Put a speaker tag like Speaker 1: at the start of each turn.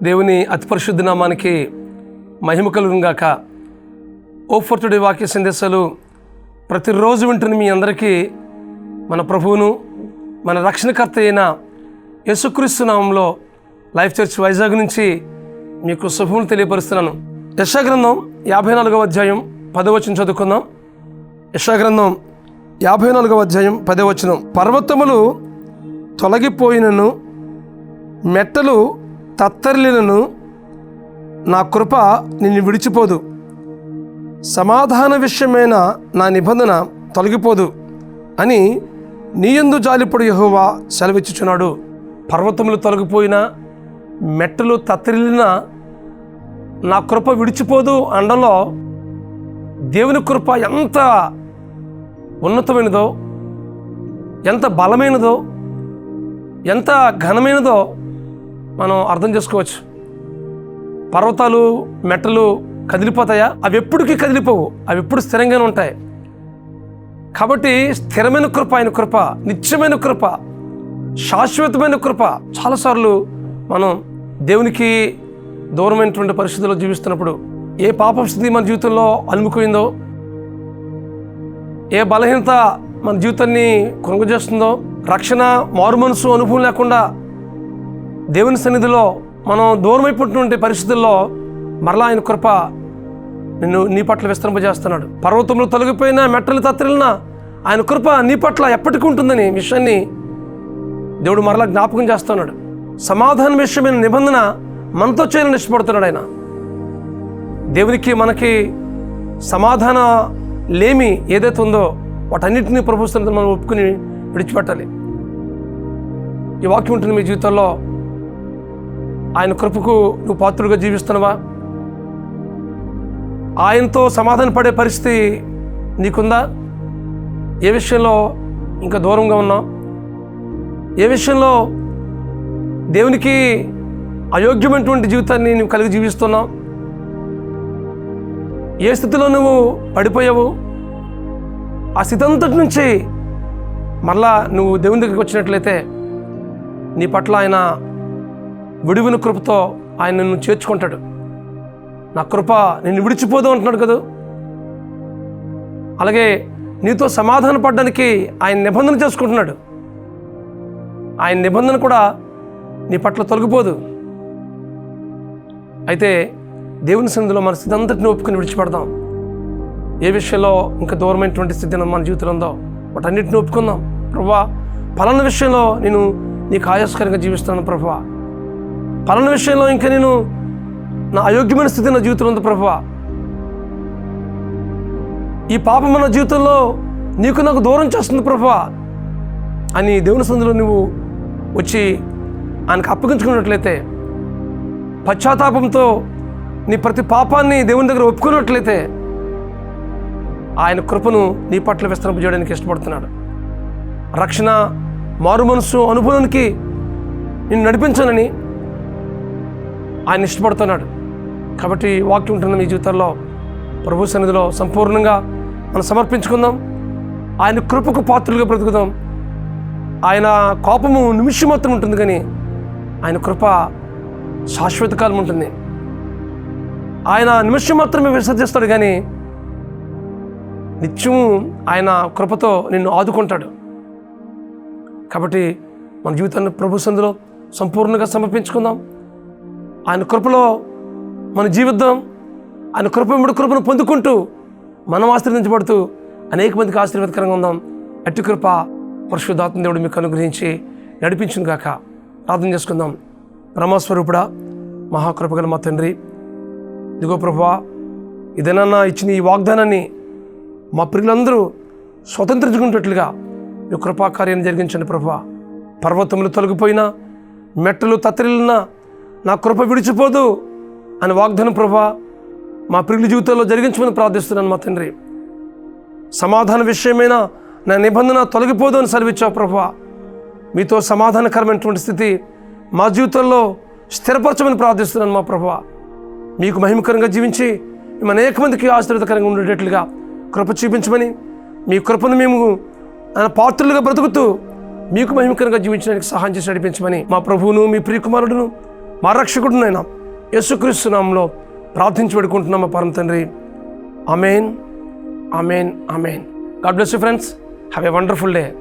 Speaker 1: దేవుని అతి పరిశుద్ధ నామానికి మహిమ కలుగుగాక. ఓ ఫర్ టుడే వాక్య సందేశాలు ప్రతిరోజు వింటున్న మీ అందరికీ మన ప్రభువును మన రక్షణకర్త అయిన యేసుక్రీస్తు నామంలో లైఫ్ చర్చ్ వైజాగ్ నుంచి మీకు శుభములు తెలియపరుస్తున్నాను. యెషయా గ్రంథం 54వ అధ్యాయం 10వ వచనం చదువుకుందాం. యెషయా గ్రంథం 54వ అధ్యాయం 10వ వచనం. పర్వతములు తొలగిపోయినను, మెట్టలు తత్తరిలినను, నా కృప నిన్ను విడిచిపోదు. సమాధాన విషయమైన నా నిబంధన తొలగిపోదు అని నీయందు జాలిపడు యెహోవా సెలవిచ్చుచున్నాడు. పర్వతములు తొలగిపోయినా, మెట్టలు తత్తరిల్లినా నా కృప విడిచిపోదు అనడంలో దేవుని కృప ఎంత ఉన్నతమైనదో, ఎంత బలమైనదో, ఎంత ఘనమైనదో మనం అర్థం చేసుకోవచ్చు. పర్వతాలు మెట్టలు కదిలిపోతాయా? అవి ఎప్పటికీ కదిలిపోవు, అవి ఎప్పుడు స్థిరంగానే ఉంటాయి. కాబట్టి స్థిరమైన కృప ఆయన కృప, నిత్యమైన కృప, శాశ్వతమైన కృప. చాలాసార్లు మనం దేవునికి దూరమైనటువంటి పరిస్థితుల్లో జీవిస్తున్నప్పుడు, ఏ పాప స్థితి మన జీవితంలో అలుముకుపోయిందో, ఏ బలహీనత మన జీవితాన్ని కృంగజేస్తుందో, రక్షణ మారు మనసు అనుభవం లేకుండా దేవుని సన్నిధిలో మనం దూరమైపోయినటువంటి పరిస్థితుల్లో మరలా ఆయన కృప నీ పట్ల విస్తరింపజేస్తున్నాడు. పర్వతములు తొలగిపోయినా, మెట్టలు తత్తరిల్లినా ఆయన కృప నీ పట్ల ఎప్పటికీ ఉంటుందని విషయాన్ని దేవుడు మరలా జ్ఞాపకం చేస్తున్నాడు. సమాధాన విషయమైన నిబంధన మనతో చేయాలని ఇష్టపడుతున్నాడు ఆయన. దేవునికి మనకి సమాధాన లేమి ఏదైతే ఉందో వాటన్నిటినీ ప్రభుత్వం మనం ఒప్పుకుని విడిచిపెట్టాలి. ఈ వాక్యం ఉంటుంది మీ జీవితంలో. ఆయన కృపకు నువ్వు పాత్రుడిగా జీవిస్తున్నావా? ఆయనతో సమాధాన పడే పరిస్థితి నీకుందా? ఏ విషయంలో ఇంకా దూరంగా ఉన్నావు? ఏ విషయంలో దేవునికి అయోగ్యమైనటువంటి జీవితాన్ని నువ్వు కలిగి జీవిస్తున్నావు? ఏ స్థితిలో నువ్వు పడిపోయావు? ఆ స్థితి అంతటి నుంచి మరలా నువ్వు దేవుని దగ్గరికి వచ్చినట్లయితే నీ పట్ల ఆయన విడివిన కృపతో ఆయన నిన్ను చేర్చుకుంటాడు. నా కృప నిన్ను విడిచిపోదు అంటున్నాడు కదా. అలాగే నీతో సమాధాన పడడానికి ఆయన నిబంధన చేసుకుంటున్నాడు. ఆయన నిబంధన కూడా నీ పట్ల తొలగిపోదు. అయితే దేవుని సన్నిధిలో మన స్థితి అంతటిని ఒప్పుకుని విడిచిపెడదాం. ఏ విషయంలో ఇంకా దూరమైనటువంటి స్థితి మన జీవితంలో ఉందో వాటన్నిటిని ఒప్పుకుందాం. ప్రభువా, పలానా విషయంలో నేను నీకు ఆయాస్కరంగా జీవిస్తున్నాను ప్రభువా, పలానా విషయంలో ఇంకా నేను నా అయోగ్యమైన స్థితి నా జీవితంలో ఉంది ప్రభువా, ఈ పాపం మన జీవితంలో నీకు నాకు దూరం చేస్తుంది ప్రభువా అని దేవుని సన్నిధిలో నువ్వు వచ్చి ఆయనకు అప్పగించుకున్నట్లయితే, పశ్చాత్తాపంతో నీ ప్రతి పాపాన్ని దేవుని దగ్గర ఒప్పుకున్నట్లయితే ఆయన కృపను నీ పట్ల విస్తరింపజేయడానికి ఇష్టపడుతున్నాడు. రక్షణ మారు మనసు అనుభవానికి నిన్ను నడిపించాలని ఆయన ఇష్టపడుతున్నాడు. కాబట్టి వాక్యం ఉంటున్న మీ జీవితాల్లో ప్రభు సన్నిధిలో సంపూర్ణంగా మనం సమర్పించుకుందాం. ఆయన కృపకు పాత్రలుగా బ్రతుకుదాం. ఆయన కోపము నిమిషం మాత్రం ఉంటుంది, కానీ ఆయన కృప శాశ్వత కాలం ఉంటుంది. ఆయన నిమిషం మాత్రమే విసర్జిస్తాడు, కానీ నిత్యము ఆయన కృపతో నిన్ను ఆదుకుంటాడు. కాబట్టి మన జీవితాన్ని ప్రభు సన్నిధిలో సంపూర్ణంగా సమర్పించుకుందాం. ఆయన కృపలో మన జీవితం, ఆయన కృపను పొందుకుంటూ మనం ఆశీర్వదించబడుతూ అనేక మందికి ఆశీర్వాదకరంగా ఉందాం. అట్టి కృప పరిశుద్ధాత్మ దేవుడు మీకు అనుగ్రహించి నడిపించును గాక. ప్రార్థన చేసుకుందాం. బ్రహ్మస్వరూపుడా, మహాకృపగల మా తండ్రి, ఇదిగో ప్రభువా, ఇదేనన్నా ఇచ్చిన ఈ వాగ్దానాన్ని మా ప్రియులందరూ స్వతంత్రించుకునేటట్లుగా ఈ కృపాకార్యాన్ని జరిగించండి ప్రభువా. పర్వతములు తొలగిపోయినా, మెట్టలు తత్తరిల్లినా నా కృప విడిచిపోదు అని వాగ్దానం ప్రభువా మా ప్రియుల జీవితంలో జరిగించమని ప్రార్థిస్తున్నాను మా తండ్రి. సమాధాన విషయమైన నా నిబంధన తొలగిపోదు అని సెలవిచ్చావు ప్రభువా. మీతో సమాధానకరమైనటువంటి స్థితి మా జీవితంలో స్థిరపరచమని ప్రార్థిస్తున్నాను మా ప్రభువా. మీకు మహిమకరంగా జీవించి మేము అనేక మందికి ఆశీర్వాదకరంగా ఉండేటట్లుగా కృప చూపించమని, మీ కృపను మేము పాత్రలుగా బ్రతుకుతూ మీకు మహిమకరంగా జీవించడానికి సహాయం చేసి నడిపించమని మా ప్రభువును, మీ ప్రియకుమారుడును, మా రక్షకుడినైనా యేసుక్రీస్తు నామములో ప్రార్థించి పెడుకుంటున్నాము పరమ తండ్రి. Amen, amen, amen. God bless you friends. Have a wonderful day.